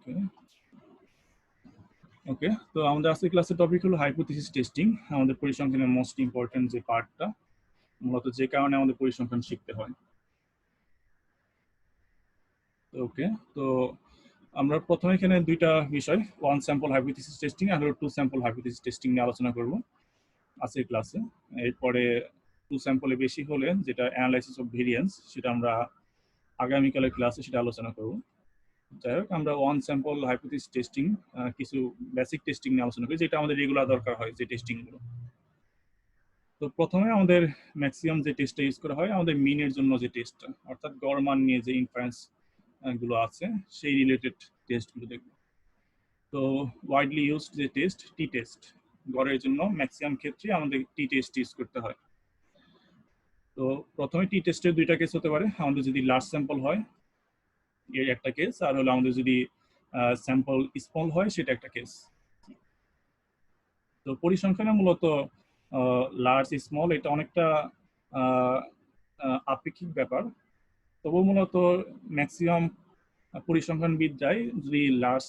ওকে ওকে তো আমাদের আজকের ক্লাসের টপিক হলো হাইপোথিসিস টেস্টিং, আমাদের পরিসংখ্যানের মোস্ট ইম্পর্টেন্ট যে পার্টটা, মূলত যে কারণে আমাদের পরিসংখ্যান শিখতে হয়। ওকে তো আমরা প্রথমে এখানে দুইটা বিষয়, ওয়ান স্যাম্পল হাইপোথিসিস টেস্টিং আর টু স্যাম্পল হাইপোথিসিস টেস্টিং নিয়ে আলোচনা করব আজকের ক্লাসে। এরপরে টু স্যাম্পলে বেশি হলে যেটা অ্যানালাইসিস অফ ভেরিয়েন্স, সেটা আমরা আগামীকালের ক্লাসে সেটা আলোচনা করব। যাই হোক, আমরা ওয়ান স্যাম্পল হাইপোথিসিস টেস্টিং কিছু বেসিক টেস্টিং নিয়ে আলোচনা করি, যেটা আমাদের রেগুলার দরকার হয় যে টেস্টিংগুলো। তো প্রথমে আমাদের ম্যাক্সিমাম যে টেস্টটা ইউজ করা হয় আমাদের মিনের জন্য, যে টেস্টটা অর্থাৎ গড় মান নিয়ে যে ইনফারেন্স গুলো আছে সেই রিলেটেড টেস্টগুলো দেখব। তো ওয়াইডলি ইউজড যে টেস্ট, টি টেস্ট, গড়ের জন্য ম্যাক্সিমাম ক্ষেত্রে আমাদের টি টেস্ট ইউজ করতে হয়। তো প্রথমে টি টেস্টের দুইটা কেস হতে পারে, আমাদের যদি লার্জ স্যাম্পল হয় এর একটা কেস, আর হলো আমাদের যদি স্যাম্পল স্মল হয় সেটা একটা কেস। তো পরিসংখ্যানে মূলত লার্জ স্মল এটা অনেকটা আপেক্ষিক ব্যাপার, তবু মূলত ম্যাক্সিমাম পরিসংখ্যানবিদরাই যদি লার্জ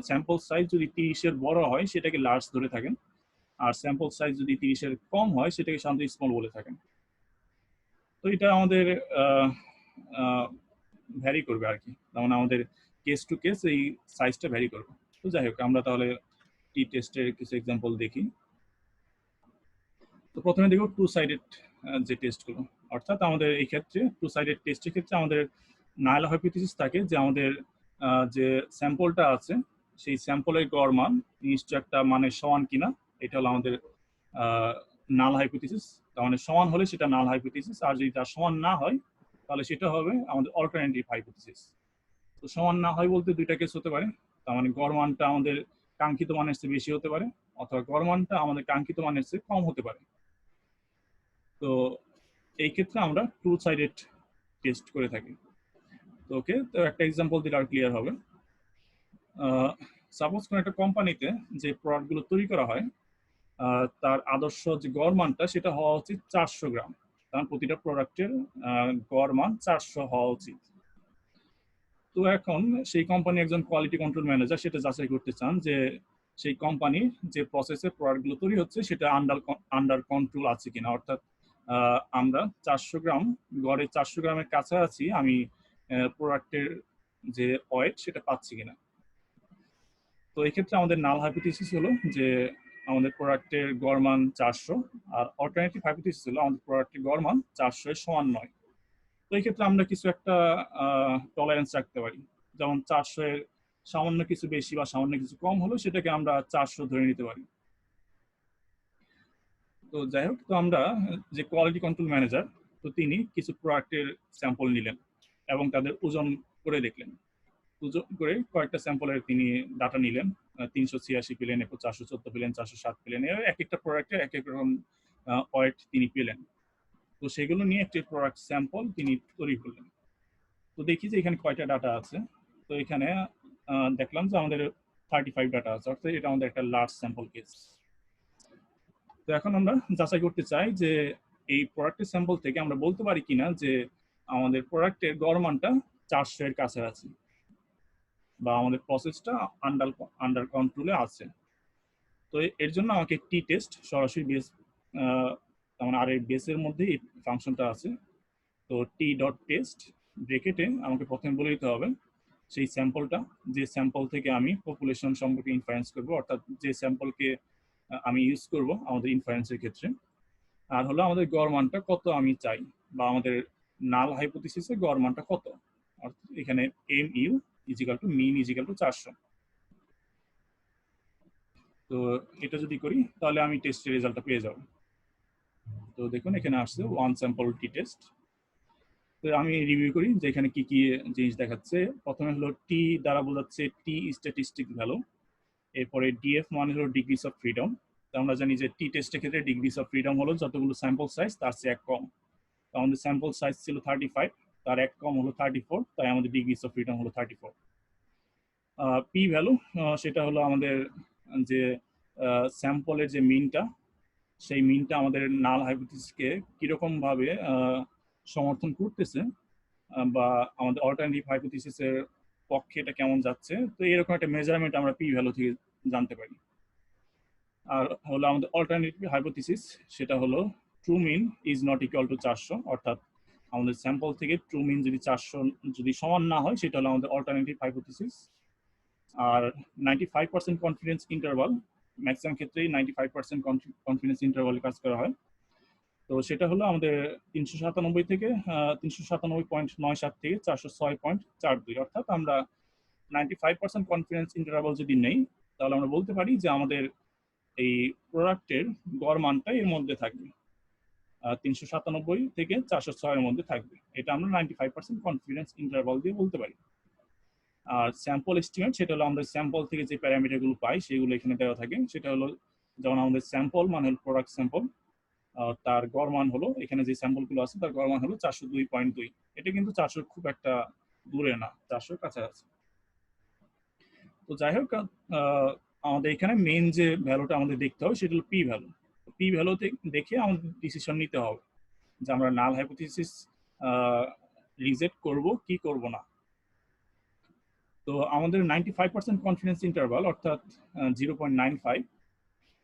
স্যাম্পল সাইজ যদি 30-এর বড় হয় সেটাকে লার্জ ধরে থাকেন, আর স্যাম্পল সাইজ যদি 30-এর কম হয় সেটাকে সাধারণত স্মল বলে থাকেন। তো এটা আমাদের ভ্যারি করবে আর কি, তার মানে আমাদের কেস টু কেস এই সাইজটা ভ্যারি করবে। তো যাই হোক, আমরা তাহলে টি টেস্টের কিছু এক্সাম্পল দেখি। তো প্রথমে দেখব টু সাইডেড যে টেস্টগুলো, অর্থাৎ আমাদের এই ক্ষেত্রে টু সাইডেড টেস্টের ক্ষেত্রে আমাদের নাল হাইপোথিসিস থাকে যে আমাদের যে স্যাম্পলটা আছে সেই স্যাম্পলের গড় মান নিশ্চয় একটা মানে সমান কিনা, এটা হলো আমাদের নাল হাইপোথিসিস। তার মানে সমান হলে সেটা নাল হাইপোথিসিস, আর যদি তার সমান না হয় তাহলে সেটা হবে আমাদের অল্টারনেটিভ হাইপোথিসিস। তো সমান না হয় বলতে দুইটা কেস হতে পারে, তার মানে গড় মানটা আমাদের কাঙ্ক্ষিত মানের চেয়ে বেশি হতে পারে, অথবা গড় মানটা আমাদের কাঙ্ক্ষিত মানের চেয়ে কম হতে পারে। তো এই ক্ষেত্রে আমরা টু সাইডেড টেস্ট করে থাকি। তো ওকে, তো একটা এক্সাম্পল দিলে আর ক্লিয়ার হবে। সাপোজ কোনো একটা কোম্পানিতে যে প্রোডাক্টগুলো তৈরি করা হয় তার আদর্শ যে গড় মানটা সেটা হওয়া উচিত 400 গ্রাম, কারণ প্রতিটা প্রোডাক্টের গড় মান 400 হওয়া উচিত। তো এখন সেই কোম্পানি একজন কোয়ালিটি কন্ট্রোল ম্যানেজার সেটা যাচাই করতে চান যে সেই কোম্পানির যে প্রসেসে প্রোডাক্টগুলো তৈরি হচ্ছে সেটা আন্ডার কন্ট্রোল আছে কিনা, অর্থাৎ আমরা 400 গ্রাম গড়ে 400 গ্রামের কাছাকাছি আমি প্রোডাক্টের যে ওয়েট সেটা পাচ্ছি কিনা। তো এই ক্ষেত্রে আমাদের নাল হাইপোথিসিস হলো যে আমাদের প্রোডাক্টের গড় মান 400, আর অল্টারনেটিভ হাইপোথিসিস হলো আমাদের প্রোডাক্টের গড় মান 400 এর সমান নয়। তো এই ক্ষেত্রে আমরা কিছু একটা টলারেন্স রাখতে পারি, যেমন 400 এর সামান্য কিছু বেশি বা সামান্য কিছু কম হলো সেটাকে আমরা 400 ধরে নিতে পারি। তো যাই হোক, তো আমরা যে কোয়ালিটি কন্ট্রোল ম্যানেজার, তো তিনি কিছু প্রোডাক্টের স্যাম্পল নিলেন এবং তাদের ওজন করে দেখলেন। ওজন করে কয়েকটা স্যাম্পলের তিনি ডাটা নিলেন, 386 পেলেন, এরপর 414 পেলেন, 407 পেলেন, এক একটা প্রোডাক্টের এক এক রকম ওয়েট তিনি পেলেন। তো সেগুলো নিয়ে একটি প্রোডাক্ট স্যাম্পল তিনি তৈরি করলেন। তো দেখি যে এখানে কয়টা ডাটা আছে। তো এখানে দেখলাম যে আমাদের 35 ডাটা আছে, অর্থাৎ এটা আমাদের একটা লার্জ স্যাম্পল কেস। তো এখন আমরা যাচাই করতে চাই যে এই প্রোডাক্টের স্যাম্পল থেকে আমরা বলতে পারি কিনা যে আমাদের প্রোডাক্টের গড় মানটা 400 এর কাছাকাছি, বা আমাদের প্রসেসটা আন্ডার কন্ট্রোলে আছে। তো এর জন্য আমাকে টি টেস্ট সরাসরি বেস, মানে আর এই বেসের মধ্যে এই ফাংশনটা আছে। তো টি ডট টেস্ট ব্রেকেটে আমাকে প্রথমে বলে দিতে হবে সেই স্যাম্পলটা, যে স্যাম্পল থেকে আমি পপুলেশন সম্পর্কে ইনফারেন্স করবো, অর্থাৎ যে স্যাম্পলকে আমি ইউজ করব আমাদের ইনফারেন্সের ক্ষেত্রে, আর হলো আমাদের গড় মানটা কত আমি চাই, বা আমাদের নাল হাইপোথিসিসে গড় মানটা কত, অর্থাৎ এখানে এম ইউ ইজিক্যাল টু মিন ইজিক্যাল টু 400। তো এটা যদি করি তাহলে আমি টেস্টের রেজাল্টটা পেয়ে যাব। তো দেখুন এখানে আসছে ওয়ান স্যাম্পল টি টেস্ট। তো আমি রিভিউ করি যে এখানে কি কি জিনিস দেখাচ্ছে। প্রথমে হলো টি দ্বারা বোঝাচ্ছে টি স্ট্যাটিস্টিক ভ্যালু, এরপরে ডিএফ মানে হলো ডিগ্রিস অফ ফ্রিডম। তো আমরা জানি যে টি টেস্টের ক্ষেত্রে ডিগ্রিস অফ ফ্রিডম হলো যতগুলো স্যাম্পল সাইজ তার চেয়ে এক কম। তো আমাদের স্যাম্পল সাইজ ছিল 35, তার এক কম হলো 34, তাই আমাদের ডিগ্রিস অফ ফ্রিডম হলো 34। পি ভ্যালু সেটা হলো আমাদের যে স্যাম্পলের যে মিনটা, সেই মিনটা আমাদের নাল হাইপোথিসিসকে কিরকম ভাবে সমর্থন করতেছে, বা আমাদের অল্টারনেটিভ হাইপোথিসিসের পক্ষে এটা কেমন যাচ্ছে, তো এরকম একটা মেজারমেন্ট আমরা পি ভ্যালু থেকে জানতে পারি। আর হলো আমাদের অল্টারনেটিভ হাইপোথিসিস, সেটা হলো true mean is not equal to 400, অর্থাৎ আমাদের স্যাম্পল থেকে ট্রু মিন যদি 400 যদি সমান না হয় সেটা হলো আমাদের অল্টারনেটিভ হাইপোথিসিস। আর 95% কনফিডেন্স ইন্টারভাল, ম্যাক্সিমাম ক্ষেত্রেই 95% কনফিডেন্স ইন্টারভালে কাজ করা হয়। তো সেটা হলো আমাদের 397 থেকে 397.97 থেকে 406.42, অর্থাৎ আমরা 95% কনফিডেন্স ইন্টারভাল যদি নেই তাহলে আমরা বলতে পারি যে আমাদের এই প্রোডাক্টের গড় মানটা এর মধ্যে থাকবে, 397 থেকে 406 এর মধ্যে থাকবে। এটা আমরা 95% কনফিডেন্স ইন্টারভাল দিয়ে বলতে পারি। আর স্যাম্পল এস্টিমেট, সেটা হলো আমাদের স্যাম্পল থেকে যে প্যারামিটারগুলো পাই সেগুলো এখানে দেওয়া থাকে। সেটা হলো যেমন আমাদের স্যাম্পল মানে হলো প্রোডাক্ট স্যাম্পল, তার গড় মান হলো, এখানে যে স্যাম্পলগুলো আছে তার গড় মান হলো 402.2। এটা কিন্তু 400 খুব একটা দূরে না, 400 কাছাকাছি। তো যাই হোক, আমাদের এখানে মেইন যে ভ্যালুটা আমাদের দেখতে হবে সেটা হলো পি ভ্যালু। পি ভ্যালু দেখে আমাদের ডিসিশন নিতে হবে যে আমরা নাল হাইপোথিসিস রিজেক্ট করব কি করব না। তো আমাদের 95% কনফিডেন্স ইন্টারভাল অর্থাৎ 0.95,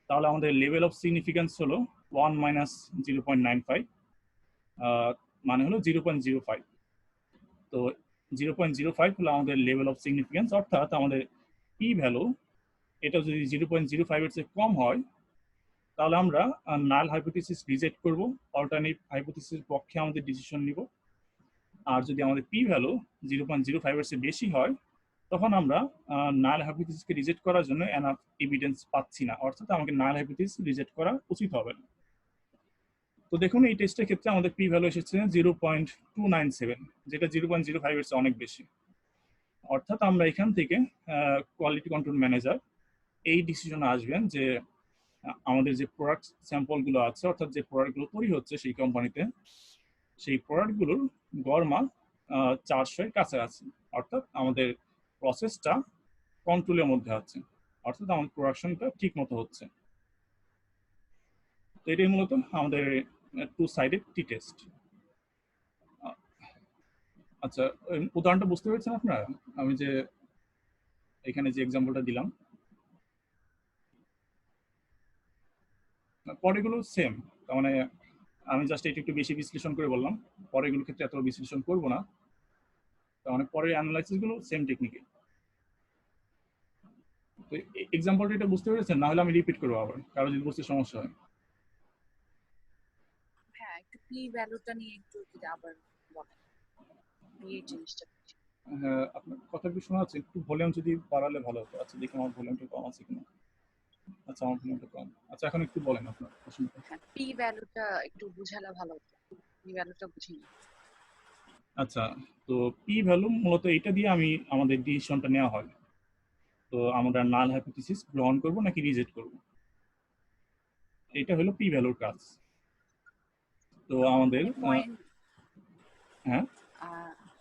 তাহলে আমাদের লেভেল অফ সিগনিফিকেন্স হলো 1 মাইনাস 0.95, মানে হলো 0.05। তো 0.05 হলো আমাদের লেভেল অফ সিগনিফিকেন্স, অর্থাৎ আমাদের পি ভ্যালু এটা যদি 0.05 এর চেয়ে কম হয় তাহলে আমরা নাল হাইপোথিসিস রিজেক্ট করব, অল্টারনেটিভ হাইপোথিসিসের পক্ষে আমাদের ডিসিশন নিব। আর যদি আমাদের পি ভ্যালু 0.05 এর চেয়ে বেশি হয় তখন আমরা নাল হাইপোথিসিসকে রিজেক্ট করার জন্য এনাফ এভিডেন্স পাচ্ছি না, অর্থাৎ আমাকে নাল হাইপোথিসিস রিজেক্ট করা উচিত হবে না। তো দেখুন এই টেস্টের ক্ষেত্রে আমাদের পি ভ্যালু এসেছে 0.297, যেটা 0.05 এর চেয়ে অনেক বেশি। অর্থাৎ আমরা এখান থেকে কোয়ালিটি কন্ট্রোল ম্যানেজার এই ডিসিশনে আসবেন যে আমাদের যে প্রোডাক্ট স্যাম্পলগুলো আছে, অর্থাৎ যে প্রোডাক্টগুলো তৈরি হচ্ছে সেই কোম্পানিতে, সেই প্রোডাক্টগুলোর গড় মান 400 এর কাছাকাছি, অর্থাৎ আমাদের প্রসেসটা কন্ট্রোলের মধ্যে আছে, অর্থাৎ আমাদের প্রোডাকশনটা ঠিক মতো হচ্ছে। তো এটাই মূলত আমাদের টু সাইডেড টি টেস্ট। আচ্ছা, উদাহরণটা বুঝতে পেরেছেন আপনারা? আমি যে এখানে যে এক্সাম্পলটা দিলাম, পরেগুলো সেম, তার মানে আমি জাস্ট এটা একটু বেশি বিশ্লেষণ করে বললাম, পরেগুলোর ক্ষেত্রে এত বিশ্লেষণ করবো না, তার মানে পরের অ্যানালাইসিস গুলো সেম টেকনিকে। তো এক্সাম্পলটা এটা বুঝতে পেরেছেন? না হলে আমি রিপিট করবো আবার, কারো যদি বুঝতে সমস্যা হয়। হ্যাঁ, একটু পি ভ্যালুটা নিয়ে একটু যদি আবার বলেন, এই জিনিসটা। হ্যাঁ, আপনার কথা কি শোনা যাচ্ছে? একটু ভলিউম যদি বাড়ালে ভালো হতো। আচ্ছা দেখি আমার ভলিউমটা কম আছে কিনা। আচ্ছা আমার ভলিউমটা কম। আচ্ছা এখন একটু বলেন আপনার প্রশ্নটা। হ্যাঁ, পি ভ্যালুটা একটু বুঝালে ভালো হতো, পি ভ্যালুটা বুঝিনি। আচ্ছা, তো পি ভ্যালু মূলত এটা দিয়ে আমাদের ডিসিশনটা নেওয়া হয়। তো আমরা নাল হাইপোথিসিস গ্রহণ করব নাকি রিজেক্ট করব, এটা হলো পি ভ্যালুর কাজ। তো আমাদের মানে পয়েন্ট হ্যাঁ,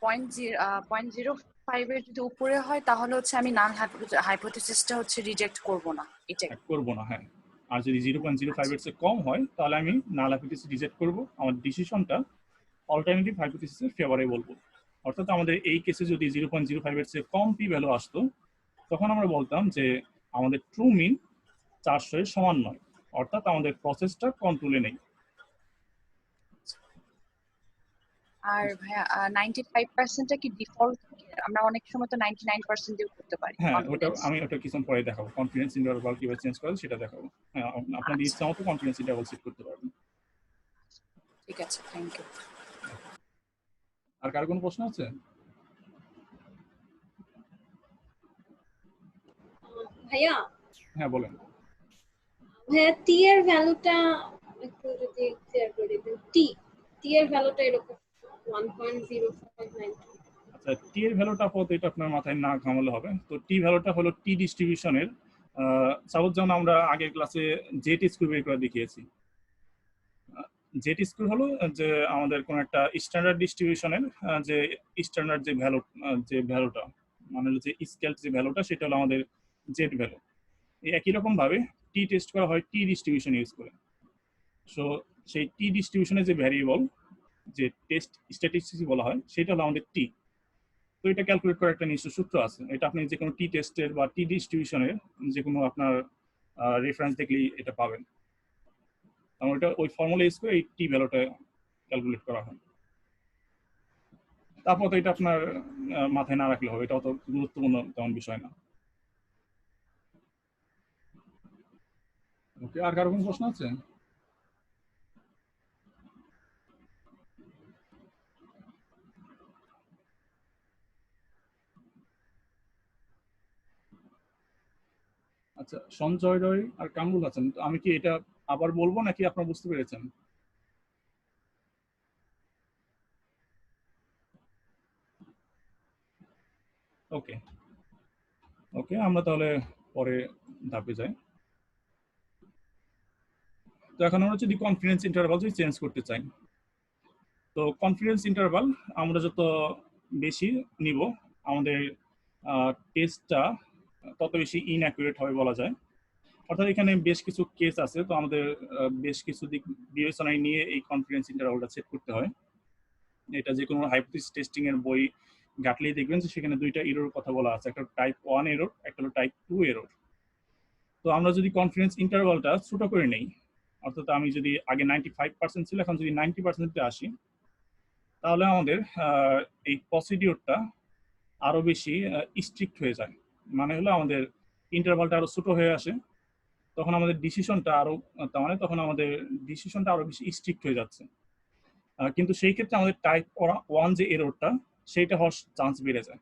0.05 এর যদি উপরে হয় তাহলে হচ্ছে আমি নাল হাইপোথিসিসটা হচ্ছে রিজেক্ট করব না, এটাই। করবো না, হ্যাঁ। আর যদি 0.05 আচ্ছা, এর চেয়ে কম হয় তাহলে আমি নাল হাইপোথিসিস রিজেক্ট করব, আমার ডিসিশনটা অল্টারনেটিভ হাইপোথিসিসের ফেভারে বলবো। অর্থাৎ আমাদের এই কেসে যদি 0.05 এর চেয়ে কম পি ভ্যালু আসতো তখন আমরা বলতাম যে আমাদের ট্রু মিন 400 এর সমান নয়, অর্থাৎ আমাদের প্রসেসটা কন্ট্রোলে নেই। আর ভাইয়া 95%টা কি ডিফল্ট? আমরা অনেক সময় তো 99% দিয়েও করতে পারি হ্যাঁ, কনফিডেন্স। আমি ওটা কিছু পরে দেখাবো, কনফিডেন্স ইন্টারভাল কিভাবে চেঞ্জ করে সেটা দেখাবো। হ্যাঁ, আপনাদের আচ্ছা, ইচ্ছা মতো কনফিডেন্স ইন্টারভাল সেট করতে পারবেন। ঠিক আছে, থ্যাংক ইউ। আর কার কোনো প্রশ্ন আছে? ভাইয়া, হ্যাঁ বলেন। ভাইয়া টি এর ভ্যালুটা একটু যদি ক্লিয়ার করে দিন। টি এর ভ্যালুটা এরকম 1.0592। আচ্ছা, টি এর ভ্যালুটা আপাতত এটা আপনার মাথায় না ঘামালে হবে। তো টি ভ্যালুটা হলো টি ডিস্ট্রিবিউশনের, সাপোজ যেমন আমরা আগের ক্লাসে জেট স্কোর বের করে দেখিয়েছি। জেট স্কোর হলো যে আমাদের কোন একটা স্ট্যান্ডার্ড ডিস্ট্রিবিউশনের যে স্ট্যান্ডার্ড যে ভ্যালুটা মানে হলো যে স্কেল যে ভ্যালুটা সেটা হলো আমাদের জেট ভ্যালু। একই রকম ভাবে টি টেস্ট করা হয় টি ডিস্ট্রিবিউশন ইউজ করে। সো সেই টি ডিস্ট্রিবিউশনের যে ভ্যারিয়েবল যে টেস্ট স্ট্যাটিস্টিক্স বলা হয় সেটা হলো আমাদের টি। তো এটা ক্যালকুলেট করার একটা নিশ্চিত সূত্র আছে, এটা আপনি যে কোনো টি টেস্টের বা টি ডিস্ট্রিবিউশনের যে কোনো আপনার রেফারেন্স দেখলেই এটা পাবেন। কারণ এটা ওই ফর্মুলা ইউজ করে এই টি ভ্যালুটা ক্যালকুলেট করা হয়। তারপর তো এটা আপনার মাথায় না রাখলে হবে, এটা অত গুরুত্বপূর্ণ তেমন বিষয় না। ওকে, আর কারো কোনো প্রশ্ন আছে? আচ্ছা, সঞ্জয় রয় আর কামরুল আছেন, তো আমি কি এটা আবার বলবো নাকি আপনারা বুঝতে পেরেছেন? ওকে ওকে, আমরা তাহলে পরে ধাপে যাই। তো এখন আমরা যদি কনফিডেন্স ইন্টারভাল যদি চেঞ্জ করতে চাই, তো কনফিডেন্স ইন্টারভাল আমরা যত বেশি নিব আমাদের টেস্টটা তত বেশি ইনঅ্যাকুরেট হবে বলা যায়। অর্থাৎ এখানে বেশ কিছু কেস আছে, তো আমাদের বেশ কিছু দিক বিবেচনায় নিয়ে এই কনফিডেন্স ইন্টারভালটা সেট করতে হয়। এটা যে কোনো হাইপোথিসিস টেস্টিং এর বই ঘাটলেই দেখবেন যে সেখানে দুইটা এরর কথা বলা আছে, একটা টাইপ 1 এরর, একটা হলো টাইপ 2 এরর। তো আমরা যদি কনফিডেন্স ইন্টারভালটা ছোট করে নেই, অর্থাৎ আমি যদি আগে 95% ছিল এখন যদি 90% আসি, তাহলে আমাদের এই প্রসিডিওরটা আরো বেশি স্ট্রিক্ট হয়ে যায়। মানে হলো আমাদের ইন্টারভালটা আরো ছোট হয়ে আসে, তখন আমাদের ডিসিশনটা আরো তার মানে তখন আমাদের ডিসিশনটা আরো বেশি স্ট্রিক্ট হয়ে যাচ্ছে। কিন্তু সেই ক্ষেত্রে আমাদের টাইপ 1 যে এররটা সেইটা হওয়ার চান্স বেড়ে যায়।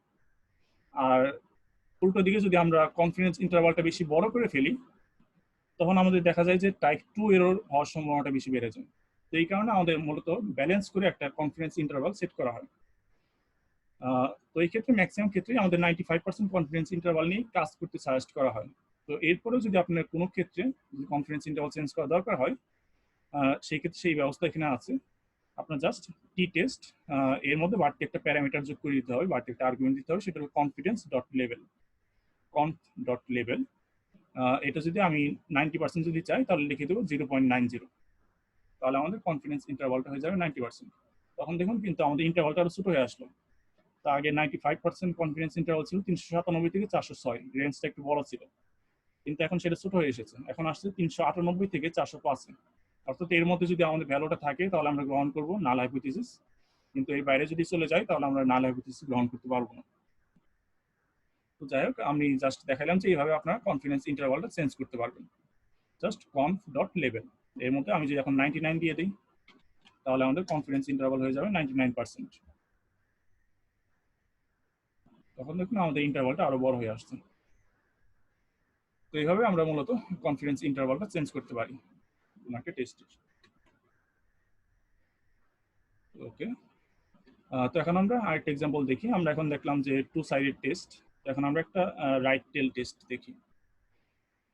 আর উল্টো দিকে যদি আমরা কনফিডেন্স ইন্টারভালটা বেশি বড় করে ফেলি, তখন আমাদের দেখা যায় যে টাইপ 2 এরর হওয়ার সম্ভাবনাটা বেশি বেড়ে যায়। তো এই কারণে আমাদের মূলত ব্যালেন্স করে একটা কনফিডেন্স ইন্টারভাল সেট করা হয়। তো এই ক্ষেত্রে ম্যাক্সিমাম ক্ষেত্রেই আমাদের 95% কনফিডেন্স ইন্টারভাল নিয়ে কাজ করতে সাজেস্ট করা হয়। তো এরপরেও যদি আপনার কোনো ক্ষেত্রে কনফিডেন্স ইন্টারভাল চেঞ্জ করা দরকার হয়, সেই ক্ষেত্রে সেই ব্যবস্থা এখানে আছে। আপনার জাস্ট টি টেস্ট এর মধ্যে বাড়তি একটা প্যারামিটার যোগ করে দিতে হবে, বাড়তি একটা আর্গুমেন্ট দিতে হবে, সেটা হলো confidence dot level, কনফ dot level. এটা যদি আমি 90% যদি চাই তাহলে লিখে দেবো 0.90, তাহলে আমাদের কনফিডেন্স ইন্টারভালটা হয়ে যাবে 90%। তখন দেখুন কিন্তু আমাদের ইন্টারভালটা আরো ছোট হয়ে আসলো। তা আগে 95% কনফিডেন্স ইন্টারভাল ছিল 397 থেকে 406, রেঞ্জটা একটু বড় ছিল, কিন্তু এখন সেটা ছোট হয়ে এসেছে, এখন আসছে 398 থেকে 405। অর্থাৎ এর মধ্যে যদি আমাদের ভ্যালুটা থাকে তাহলে আমরা গ্রহণ করব নাল হাইপোথিসিস, কিন্তু এর বাইরে যদি চলে যায় তাহলে আমরা নাল হাইপোথিসিস গ্রহণ করতে পারবো না। তো যাই হোক, আমি জাস্ট দেখালাম যে এইভাবে আপনারা কনফিডেন্স ইন্টারভালটা চেঞ্জ করতে পারবেন। জাস্ট কনফ ডট লেভেল এর মধ্যে আমি যদি এখন 99 দিয়ে দিই, তাহলে আমাদের কনফিডেন্স ইন্টারভাল হয়ে যাবে 99%। তখন দেখুন আমাদের ইন্টারভালটা আরো বড় হয়ে আসছে। তো এইভাবে আমরা মূলত কনফিডেন্স ইন্টারভালটা চেঞ্জ করতে পারি ওনাকে টেস্টে। ওকে, তো এখন আমরা আরেকটা এক্সাম্পল দেখি। আমরা এখন দেখলাম যে টু সাইডেড টেস্ট, এখন আমরা একটা রাইট টেল টেস্ট দেখি।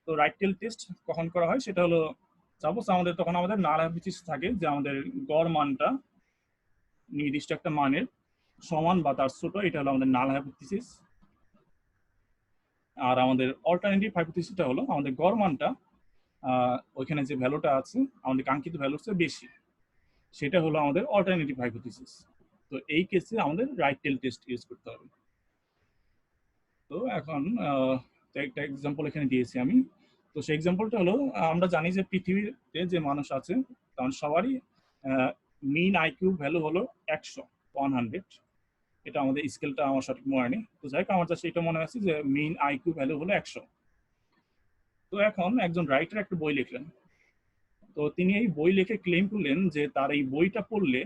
তো রাইট টেল টেস্ট কখন করা হয় সেটা হলো, সাপোজ আমাদের তখন আমাদের নাল হাইপোথিসিস থাকে যে আমাদের গড় মানটা নির্দিষ্ট একটা মানের সমান বা তার ছোট, এটা হলো আমাদের নাল হাইপোথিসিস। আর আমাদের অল্টারনেটিভ হাইপোথিসিসটা হলো আমাদের গড় মানটা ওইখানে যে ভ্যালুটা আছে আমাদের কাঙ্ক্ষিত ভ্যালুর চেয়ে বেশি, সেটা হলো আমাদের অল্টারনেটিভ হাইপোথিসিস। তো এই কেসে আমাদের রাইট টেল টেস্ট ইউজ করতে হবে। তো এখন একটা এক্সাম্পল এখানে দিয়েছি আমি। তো সেই এক্সাম্পলটা হলো, আমরা জানি যে পৃথিবীতে যে মানুষ আছে কারণ সবারই মিন আইকিউ ভ্যালু হলো 100, এটা আমাদের স্কেলটা আমার সঠিক মনে নেই। তো যাই হোক, আমার কাছে এটা মনে আছে যে মিন আইকিউ ভ্যালু হলো 100। তো এখন একজন রাইটার একটা বই লিখলেন, তো তিনি এই বই লিখে ক্লেম করলেন যে তার এই বইটা পড়লে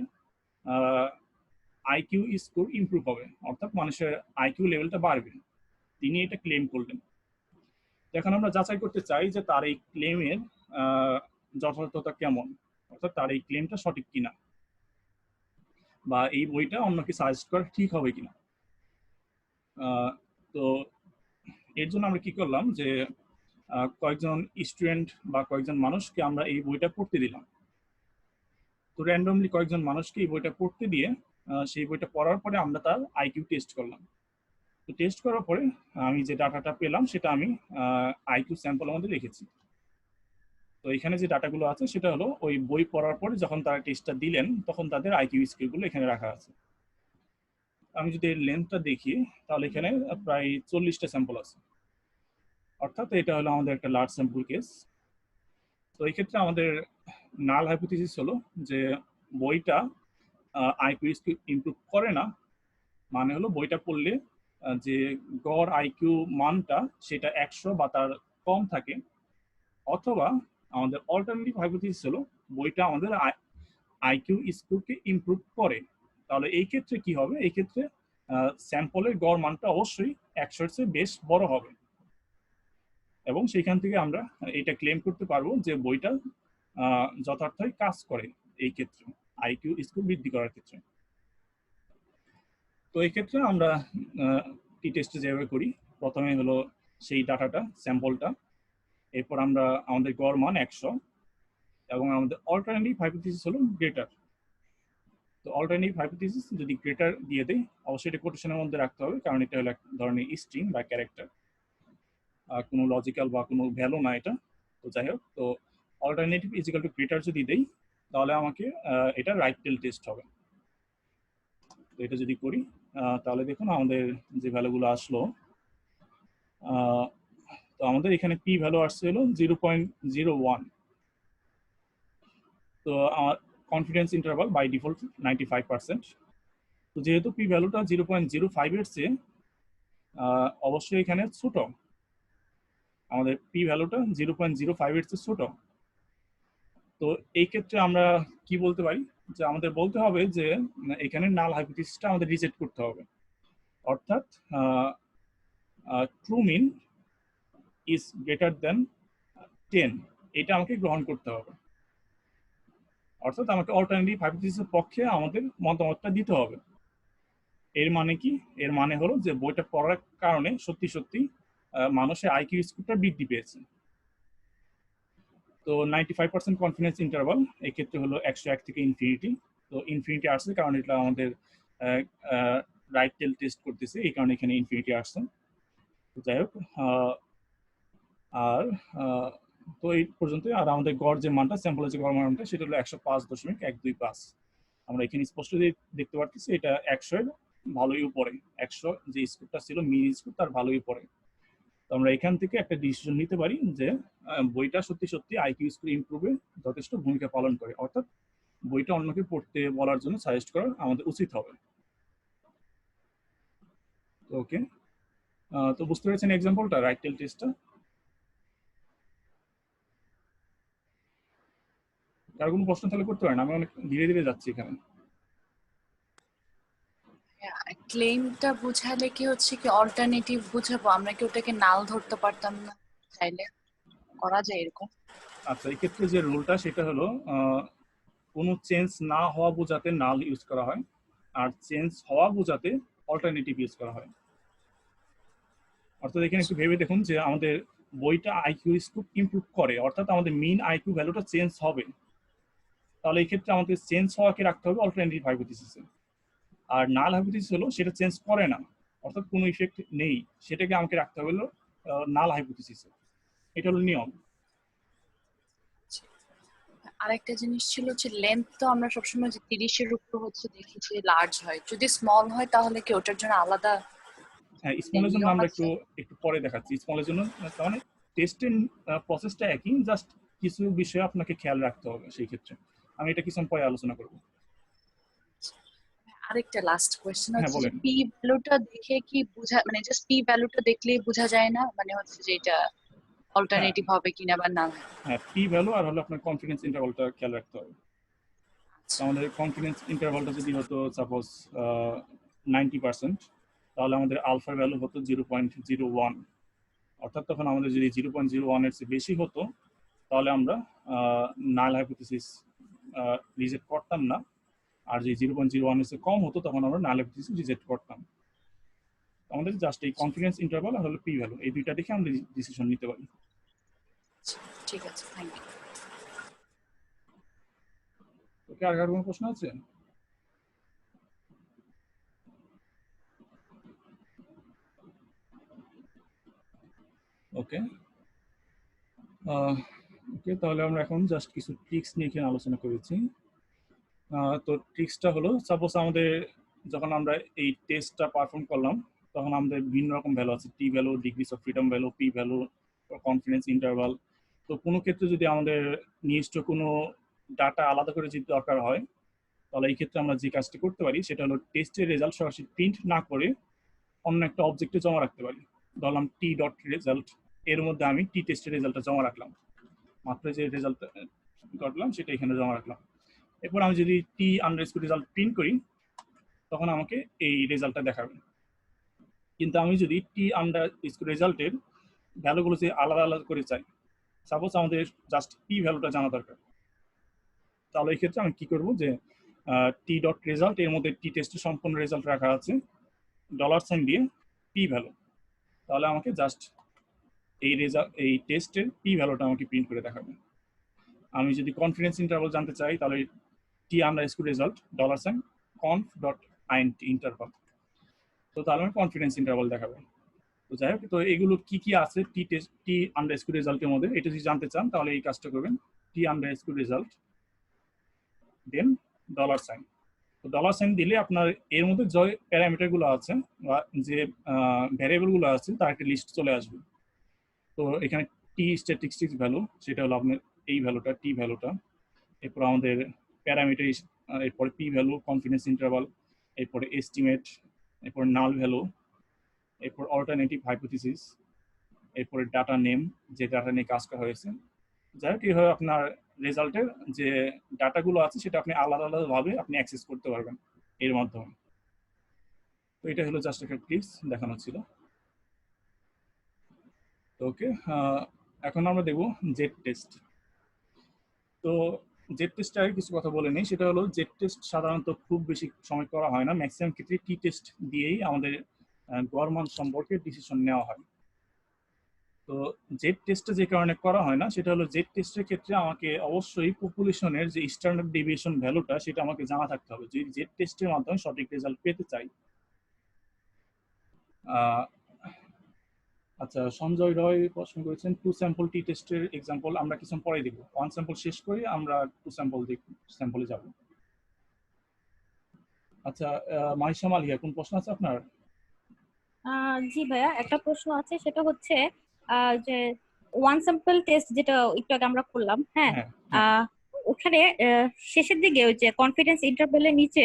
আইকিউ স্কোর ইমপ্রুভ হবে, অর্থাৎ মানুষের আইকিউ লেভেলটা বাড়বে। তিনি এটা ক্লেম করলেন। এখন আমরা যাচাই করতে চাই যে তার এই ক্লেমের যথার্থতা কেমন, অর্থাৎ তার এই ক্লেমটা সঠিক কিনা, বা এই বইটা অন্যকে সাজেস্ট করা ঠিক হবে কিনা। তো এর জন্য আমরা কি করলাম যে কয়েকজন স্টুডেন্ট বা কয়েকজন মানুষকে আমরা এই বইটা পড়তে দিলাম। তো র্যান্ডমলি কয়েকজন মানুষকে এই বইটা পড়তে দিয়ে সেই বইটা পড়ার পরে আমরা তার আইকিউ টেস্ট করলাম। তো টেস্ট করার পরে আমি যে ডাটাটা পেলাম সেটা আমি আইকিউ স্যাম্পলের মধ্যে রেখেছি। তো এখানে যে ডাটাগুলো আছে সেটা হলো ওই বই পড়ার পরে যখন তারা টেস্টটা দিলেন তখন তাদের আইকিউ স্কিলগুলো এখানে রাখা আছে। আমি যদি লেন্থটা দেখি তাহলে এখানে প্রায় 40টা স্যাম্পল আছে, অর্থাৎ এটা হলো আমাদের একটা লার্জ স্যাম্পল কেস। তো এই ক্ষেত্রে আমাদের নাল হাইপোথিসিস হলো যে বইটা আইকিউ ইমপ্রুভ করে না, মানে হলো বইটা পড়লে যে গড় আইকিউ মানটা সেটা 100 বা তার কম থাকে, অথবা আমাদের অল্টারনেটিভ হাইপোথিসিস হলো বইটা আমাদের আইকিউ স্কোরকে ইমপ্রুভ করে। তাহলে এই ক্ষেত্রে কি হবে, এই ক্ষেত্রে স্যাম্পলের গড় মানটা অবশ্যই 100-এর চেয়ে বেশ বড় হবে, এবং সেখান থেকে আমরা এটা ক্লেম করতে পারবো যে বইটা যথার্থই কাজ করে এই ক্ষেত্রে আইকিউ স্কোর বৃদ্ধি করার ক্ষেত্রে। তো এই ক্ষেত্রে আমরা টি টেস্টে যেভাবে করি, প্রথমে হলো সেই ডাটাটা স্যাম্পলটা, এরপর আমরা আমাদের গড় মান 100 এবং আমাদের অল্টারনেটিভ হাইপোথিসিস হলো গ্রেটার। তো অল্টারনেটিভ হাইপোথিসিস যদি গ্রেটার দিয়ে দেয়, অবশ্যই এটা কোটেশনের মধ্যে রাখতে হবে, কারণ এটা হলো এক ধরনের স্ট্রিং বা ক্যারেক্টার, কোনো লজিক্যাল বা কোনো ভ্যালু না এটা। তো যাই হোক, তো alternative is equal to greater যদি দেই তাহলে আমাকে এটা রাইট টেল টেস্ট হবে। তো এটা যদি করি তাহলে দেখুন আমাদের যে ভ্যালুগুলো আসলো, তো আমাদের এখানে পি ভ্যালু আসছে হলো 0.01। তো আমার কনফিডেন্স ইন্টারভাল বাই ডিফল্ট 95%। তো যেহেতু পি ভ্যালুটা 0.05-এর চেয়ে অবশ্যই এখানে ছোট, আমাদের পি ভ্যালুটা 0.05-এর চেয়ে ছোট। তো এই ক্ষেত্রে আমরা কি বলতে পারি, যে আমাদের বলতে হবে যে এখানে নাল হাইপোথিসিসটা আমাদের রিজেক্ট করতে হবে, অর্থাৎ true mean is greater than 10, এটা আমাকে গ্রহণ করতে হবে। অর্থাৎ আমাকে অল্টারনেটিভ হাইপোথিসিসের পক্ষে আমাদের মতামতটা দিতে হবে। এর মানে কি, এর মানে হলো যে বইটা পড়ার কারণে সত্যি সত্যি মানুষের আইকিউ স্কোরটা বৃদ্ধি পেয়েছে। তো 95% কনফিডেন্স ইন্টারভাল এই ক্ষেত্রে হলো 101 থেকে ইনফিনিটি। তো ইনফিনিটি আসছে কারণ এটা আমাদের রাইট টেল টেস্ট করতেছে, এই কারণে এখানে ইনফিনিটি আসছে। তো যাই হোক, আর তো এই পর্যন্ত। আর আমাদের গড় যে মানটা, স্যাম্পলের যে গড় মানটা, সেটা হলো 105.125। আমরা এখানে স্পষ্ট দেখতে পাচ্ছি এটা 100-এর ভালোই উপরে, 100 যে স্কোরটা ছিল মিনি স্কোর তার ভালোই উপরে। তো আমরা এখান থেকে একটা ডিসিশন নিতে পারি যে বইটা সত্যি সত্যি আইকিউ স্কোর ইমপ্রুভে যথেষ্ট ভূমিকা পালন করে, অর্থাৎ বইটা অন্যকে পড়তে বলার জন্য সাজেস্ট করা আমাদের উচিত হবে। ওকে, তো বুঝতে পেরেছেন এক্সাম্পলটা, রাইট টেল টেস্টটা? কার কোনো প্রশ্ন তাহলে করতে পারেন, আমি অনেক ধীরে ধীরে যাচ্ছি এখানে। ক্লেমটা বুঝালে কি হচ্ছে কি অল্টারনেটিভ বুঝাবো, আমরা কি ওটাকে নাল ধরতে পারতাম না? চাইলে করা যায় এরকম? আচ্ছা, এই ক্ষেত্রে যে রুলটা সেটা হলো কোনো চেঞ্জ না হওয়া বোঝাতে নাল ইউজ করা হয়, আর চেঞ্জ হওয়া বোঝাতে অল্টারনেটিভ ইউজ করা হয়। অর্থাৎ এখানে একটু ভেবে দেখুন যে আমাদের বইটা আইকিউ স্কোর ইমপ্রুভ করে, অর্থাৎ আমাদের মিন আইকিউ ভ্যালুটা চেঞ্জ হবে, তাহলে এই ক্ষেত্রে আমাদের চেঞ্জ হওয়াকে রাখতে হবে অল্টারনেটিভ হাইপোথিসিসে। আর নাল হাইপোথিসিস হলো সেটা চেঞ্জ করে না, অর্থাৎ কোনো ইফেক্ট নেই, সেটাকে আমাকে রাখতে হবে হলো নাল হাইপোথিসিসে। এটা হলো নিয়ম। আরেকটা জিনিস ছিল যে লেন্থ তো আমরা সবসময় যে 30-এর উপর হচ্ছে দেখি যে লার্জ হয়, যদি স্মল হয় তাহলে কি ওটার জন্য আলাদা হ্যাঁ, স্মলের জন্য নিয়ম আমরা আছে? একটু পরে দেখাচ্ছি। স্মলের জন্য তার মানে টেস্টের প্রসেসটা একই, জাস্ট কিছু বিষয় আপনাকে খেয়াল রাখতে হবে সেই ক্ষেত্রে। আমি এটা কিছু পরে আলোচনা করব। আরেকটা লাস্ট কোয়েশ্চেন হ্যাঁ, হচ্ছে যে বলেন। পি ভ্যালুটা দেখে কি বোঝা, মানে জাস্ট পি ভ্যালুটা দেখলেই বোঝা যায় না, মানে হচ্ছে যে এটা হ্যাঁ, অল্টারনেটিভ হবে কিনা বা না? হ্যাঁ, পি ভ্যালু আর হলো আপনার কনফিডেন্স ইন্টারভালটা খেয়াল রাখতে হবে। তো আচ্ছা, আমাদের কনফিডেন্স ইন্টারভালটা যদি হতো সাপোজ 90%, তাহলে আমাদের আলফার ভ্যালু হতো 0.01। অর্থাৎ তখন আমাদের যদি 0.01-এর চেয়ে বেশি হতো তাহলে আমরা নাল হাইপোথিসিস রিজেক্ট করতাম না, আর যদি 0.01-এর চেয়ে কম হতো তখন আমরা নাল হাইপোথিসিস রিজেক্ট করতাম। আমাদের জাস্ট এই কনফিডেন্স ইন্টারভাল আর হলো পি ভ্যালু, এই দুইটা দেখে আমরা ডিসিশন নিতে পারি। ঠিক আছে, থ্যাংক ইউ। ওকে, আর কোনো প্রশ্ন আছে? ওকে, ওকে, তাহলে আমরা এখন জাস্ট কিছু ট্রিক্স নিয়ে এখানে আলোচনা করেছি। তো ট্রিক্সটা হলো, সাপোজ আমাদের যখন আমরা এই টেস্টটা পারফর্ম করলাম তখন আমাদের ভিন্ন রকম ভ্যালু আছে, T value, degrees of freedom value, P value, confidence interval. তো কোনো ক্ষেত্রে যদি আমাদের নির্দিষ্ট কোনো ডাটা আলাদা করে যদি দরকার হয়, তাহলে এই ক্ষেত্রে আমরা যে কাজটি করতে পারি সেটা হলো টেস্টের রেজাল্ট সরাসরি প্রিন্ট না করে অন্য একটা অবজেক্টে জমা রাখতে পারি। ধরলাম টি ডট রেজাল্ট, এর মধ্যে আমি টি টেস্টের রেজাল্টটা জমা রাখলাম, মাত্র যে রেজাল্ট করলাম সেটা এখানে জমা রাখলাম। এরপর আমি যদি টি আন্ডারস্কোর রেজাল্ট প্রিন্ট করি তখন আমাকে এই রেজাল্টটা দেখাবে। কিন্তু আমি যদি টি আন্ডারস্কোর রেজাল্টের ভ্যালুগুলো যে আলাদা আলাদা করে চাই, সাপোজ আমাদের জাস্ট পি ভ্যালুটা জানা দরকার, তাহলে এই ক্ষেত্রে আমি কি করব যে টি ডট রেজাল্ট এর মধ্যে টি টেস্টের সম্পূর্ণ রেজাল্ট রাখা আছে $সাইন দিয়ে পি ভ্যালু, তাহলে আমাকে জাস্ট এই রেজাল্ট এই টেস্টের পি ভ্যালুটা আমাকে প্রিন্ট করে দেখাবে। আমি যদি কনফিডেন্স ইন্টারভাল জানতে চাই তাহলে টি আন্ডারস্কোর রেজাল্ট $সাইন conf ডট int ইন্টারভাল, তো তাহলে আমি কনফিডেন্স ইন্টারভাল দেখাবে। তো যাই হোক, তো এগুলো কি কি আছে টি আন্ডারস্কোর রেজাল্টের মধ্যে, এটা যদি জানতে চান তাহলে এই কাজটা করবেন, টি আন্ডারস্কোর রেজাল্ট দেন $সাইন। তো $সাইন দিলে আপনার এর মধ্যে যে প্যারামিটারগুলো আছে বা যে ভ্যারিয়েবলগুলো আছে তার একটা লিস্ট চলে আসবে। তো এখানে টি স্ট্যাটিস্টিক্স ভ্যালু, সেটা হলো আপনার এই ভ্যালুটা, টি ভ্যালুটা। এরপর আমাদের প্যারামিটার, এরপরে পি ভ্যালু, কনফিডেন্স ইন্টারভাল, এরপরে এস্টিমেট, এরপর নাল ভ্যালু, এরপর অল্টারনেটিভ হাইপোথিসিস, এরপরে ডাটা নেম, যে ডাটা নিয়ে কাজটা হয়েছে। যাই হোক, এইভাবে আপনার রেজাল্টের যে ডাটাগুলো আছে সেটা আপনি আলাদা আলাদাভাবে আপনি অ্যাক্সেস করতে পারবেন এর মাধ্যমে। তো এটা হলো জাস্ট একটা টিপস দেখানো ছিল। ওকে, এখন আমরা দেখব জেড টেস্ট। তো জেড টেস্টে আগে কিছু কথা বলে নিই, সেটা হলো জেড টেস্ট সাধারণত খুব বেশি সময় করা হয় না, ম্যাক্সিমাম ক্ষেত্রে টি টেস্ট দিয়েই আমাদের গড় মান সম্পর্কে ডিসিশন নেওয়া হয়। তো জেড টেস্টটা যে কারণে করা হয় না সেটা হলো জেড টেস্টের ক্ষেত্রে আমাকে অবশ্যই পপুলেশনের যে স্ট্যান্ডার্ড ডেভিয়েশন ভ্যালুটা সেটা আমাকে জানা থাকতে হবে যদি জেড টেস্টের মাধ্যমে সঠিক রেজাল্ট পেতে চাই। আচ্ছা, সঞ্জয় রয় প্রশ্ন করেছেন টু স্যাম্পল টি টেস্টের এক্সাম্পল আমরা কিছু পরে দেখব, ওয়ান স্যাম্পল শেষ করে আমরা টু স্যাম্পলে যাব। আচ্ছা, মাইশা মালিয়া, কোন প্রশ্ন আছে আপনার? জি ভাইয়া, একটা প্রশ্ন আছে, সেটা হচ্ছে যে ওয়ান স্যাম্পল টেস্ট যেটা একটু আগে আমরা করলাম, হ্যাঁ, ওখানে শেষের দিকে ওই যে কনফিডেন্স ইন্টারভ্যালের নিচে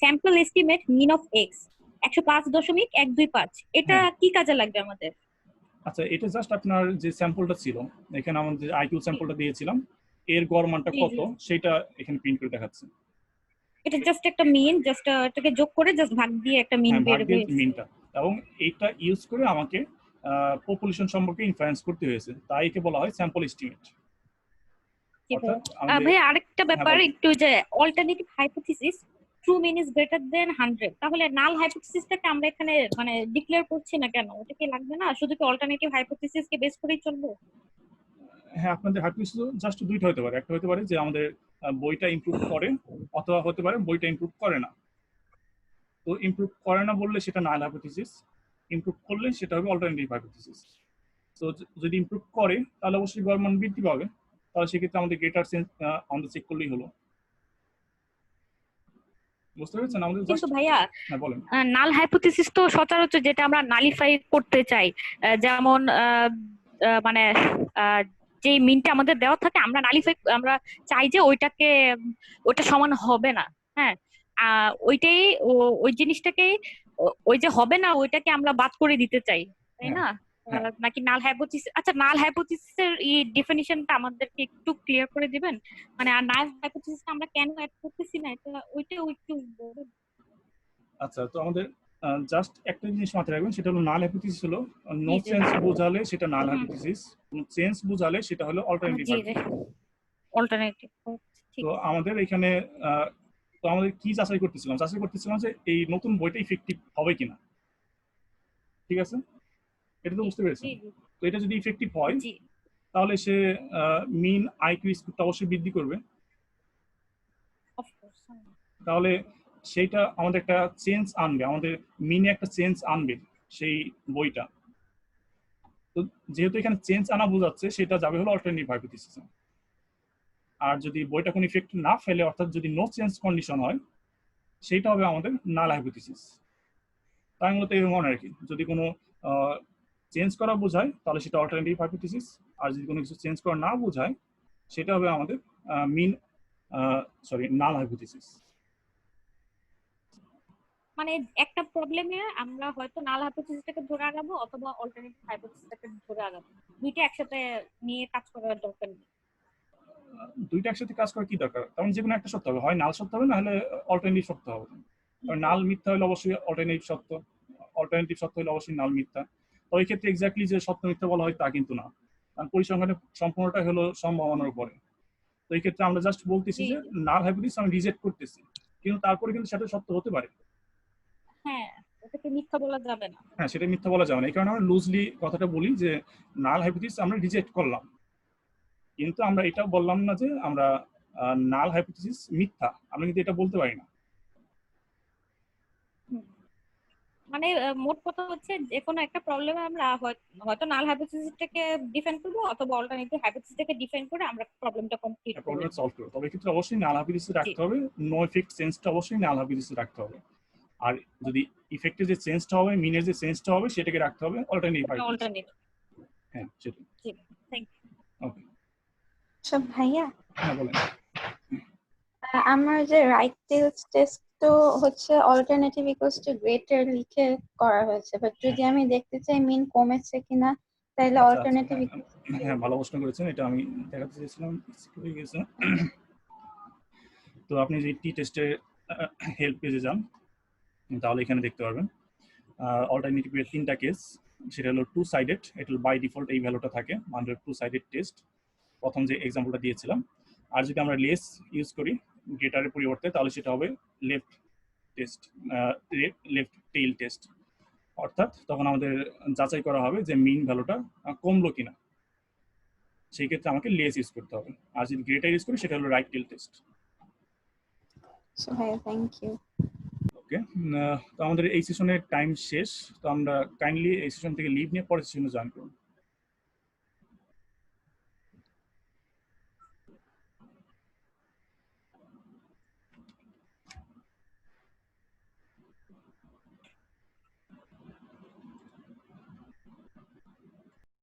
sample estimate mean of X 105.125, এটা কি কাজে লাগবে আমাদের? আচ্ছা, এটা জাস্ট আপনার যে স্যাম্পলটা ছিল, এখানে আমাদের আইকিউ স্যাম্পলটা দিয়েছিলাম, এর গড় মানটা কত সেটা এখানে প্রিন্ট করে দেখাচ্ছে। এটা জাস্ট একটা মিন, জাস্ট এটাকে যোগ করে জাস্ট ভাগ দিয়ে একটা মিন বের হয়েছে মিনটা, এবং এইটা ইউজ করে আমাকে পপুলেশন সম্পর্কে ইনফারেন্স করতে হয়েছে, তাই একে বলা হয় স্যাম্পল এস্টিমেট। ভাই আরেকটা ব্যাপার একটু, যে alternative hypothesis true mean is greater than 100, তাহলে নাল হাইপোথিসিসটাকে আমরা এখানে মানে ডিক্লেয়ার করছি না কেন? ওটা কি লাগবে না? শুধু কি অল্টারনেটিভ হাইপোথিসিস কে বেস করেই চলবে? হ্যাঁ, আপনাদের হাইপোথিসিস জাস্ট দুইটা হতে পারে, একটা হতে পারে যে আমাদের বইটা ইমপ্রুভ করে, অথবা হতে পারে বইটা ইমপ্রুভ করে না। তো ইমপ্রুভ করে না বললে সেটা নাল হাইপোথিসিস, ইমপ্রুভ করলে সেটা হবে অল্টারনেটিভ হাইপোথিসিস। তো যদি ইমপ্রুভ করে তাহলে অবশ্যই গড় মান বৃদ্ধি পাবে, তাহলে সেক্ষেত্রে আমাদের গ্রেটার সেন্স আমাদের চেক করলেই হলো। বুঝতে পেরেছেন? আমাদের কিন্তু ভাইয়া বলেন, নাল হাইপোথিসিস তো সচরাচর যেটা আমরা নালিফাই করতে চাই, যেমন মানে যে মিনটা আমাদের দেওয়া থাকে আমরা নালিফাই, আমরা চাই যে ওইটা সমান হবে না, হ্যাঁ, ওইটাই ওই জিনিসটাকেই ওই যে হবে না ওইটাকে আমরা বাদ করে দিতে চাই, তাই না? নাকি নাল হাইপোথিসিস? আচ্ছা, নাল হাইপোথিসিসের এই ডেফিনিশনটা আমাদেরকে একটু ক্লিয়ার করে দিবেন, মানে আর নাল হাইপোথিসিসটা আমরা কেন অ্যাড করতেছি না, এটা ওইটাও একটু বলুন। আচ্ছা, তো আমাদের জাস্ট একটা জিনিস মাথায় রাখবেন, সেটা হলো নাল হাইপোথিসিস হলো নো চেঞ্জ বোঝালে সেটা নাল হাইপোথিসিস, চেঞ্জ বোঝালে সেটা হলো অল্টারনেটিভ অল্টারনেটিভ। তো আমাদের এখানে তো আমাদের কি যাচাই করতেছিলাম যে এই নতুন বইটা ইফেক্টিভ হবে কিনা, ঠিক আছে? এটা তো বুঝতে পেরেছেন? তো এটা যদি ইফেক্টিভ হয় তাহলে সে মিন আইকিউ স্কোরটা অবশ্যই বৃদ্ধি করবে, তাহলে সেইটা আমাদের একটা চেঞ্জ আনবে, আমাদের মিনে একটা চেঞ্জ আনবে সেই বইটা। তো যেহেতু এখানে চেঞ্জ আনা বোঝাচ্ছে, সেটা যাবে হলো অল্টারনেটিভ হাইপোথিসিস। আর যদি বইটা কোনো ইফেক্ট না ফেলে, অর্থাৎ যদি নো চেঞ্জ কন্ডিশন হয়, সেইটা হবে আমাদের নাল হাইপোথিসিস। তাই মূলত এই মনে রাখি, যদি কোনো চেঞ্জ করা বোঝায় তাহলে সেটা অল্টারনেটিভ হাইপোথিসিস, আর যদি কোনো কিছু চেঞ্জ করা না বোঝায় সেটা হবে আমাদের নাল হাইপোথিসিস। মানে একটা প্রবলেমে আমরা হয়তো নাল হাইপোথিসিসটাকে ধরে আগাবো অথবা অল্টারনেটিভ হাইপোথিসিসটাকে ধরে আগাবো, দুইটা একসাথে নিয়ে কাজ করার দরকার নেই। দুইটা একসাথে কাজ করার কি দরকার? কারণ যে কোনো একটা সত্য হবে, হয় নাল সত্য হবে না হলে অল্টারনেটিভ সত্য হবে। নাল মিথ্যা হলে অবশ্যই অল্টারনেটিভ সত্য, অল্টারনেটিভ সত্য হলে অবশ্যই নাল মিথ্যা। তো এই ক্ষেত্রে এক্স্যাক্টলি যে সত্য মিথ্যা বলা হয় তা কিন্তু না, কারণ পরিসংখ্যানের সম্পূর্ণটা হলো সম্ভাবনার উপরে। তো এই ক্ষেত্রে আমরা জাস্ট বলতেছি যে নাল হাইপোথিসিস আমি রিজেক্ট করতেছি, কিন্তু তারপরে কিন্তু সেটা সত্য হতে পারে। হ্যাঁ, ওটাকে মিথ্যা বলা যাবে না। হ্যাঁ, সেটা মিথ্যা বলা যাবে না। এই কারণে আমরা লুজলি কথাটা বলি যে নাল হাইপোথিসিস আমরা রিজেক্ট করলাম, কিন্তু আমরা এটা বললাম না যে আমরা নাল হাইপোথিসিস মিথ্যা, আমরা কিন্তু এটা বলতে পারি না। মানে মোট কথা হচ্ছে যে কোনো একটা প্রবলেমে আমরা হয়তো নাল হাইপোথিসিসটাকে ডিফেন্ড করব অথবা অল্টারনেটিভ হাইপোথিসিসটাকে ডিফেন্ড করে আমরা প্রবলেমটা কমপ্লিট করব, প্রবলেম সলভ করব। তবে এক্ষেত্রে অবশ্যই নাল হাইপোথিসিস রাখতে হবে, নো ইফেক্ট চেঞ্জটা অবশ্যই নাল হাইপোথিসিস রাখতে হবে। আর যদি ইফেক্টের যে চেঞ্জটা হবে, মিনের যে চেঞ্জটা হবে সেটাকে রাখতে হবে অল্টারনেটিভ হাইপোথিসিস। অল্টারনেটিভ। হ্যাঁ, সেটাই। জি, থ্যাংক ইউ। ওকে, সব ভাইয়া, হ্যাঁ বলেন। আমার যে রাইট টেলস টেস্ট তো হচ্ছে অল্টারনেটিভ ইকুয়ালস টু গ্রেটার লিখে করা হয়েছে, বাট যদি আমি দেখতে চাই মিন কমেছে কিনা তাহলে অল্টারনেটিভ হ্যাঁ, ভালো প্রশ্ন করেছেন, এটা আমি দেখাতে চেয়েছিলাম, হয়ে গেছে। তো আপনি যে টি টেস্টের হেল্প পেজে যান, তাহলে এখানে দেখতে পারবেন অল্টারনেটিভের 3টা কেস। সেটা হলো টু সাইডেড, এটা বাই ডিফল্ট এই ভ্যালুটা থাকে, মানে টু সাইডেড টেস্ট, প্রথম যে এক্সাম্পলটা দিয়েছিলাম। আর যদি আমরা লেস ইউজ করি গ্রেটারের পরিবর্তে, তাহলে সেটা হবে left test, left tail test. অর্থাৎ তখন আমাদের যাচাই করা হবে যে মিন ভ্যালুটা কমলো কিনা, সেই ক্ষেত্রে আমাকে লেস ইউজ করতে হবে। আর যদি গ্রেটার ইউজ করি সেটা হলো রাইট টেইল টেস্ট। সো ভাইয়া থ্যাংক ইউ। ওকে, তো আমাদের এই সেশনের টাইম শেষ, তো আমরা কাইন্ডলি এই সেশন থেকে লিভ নিয়ে পরের সেশনে জয়েন করুন।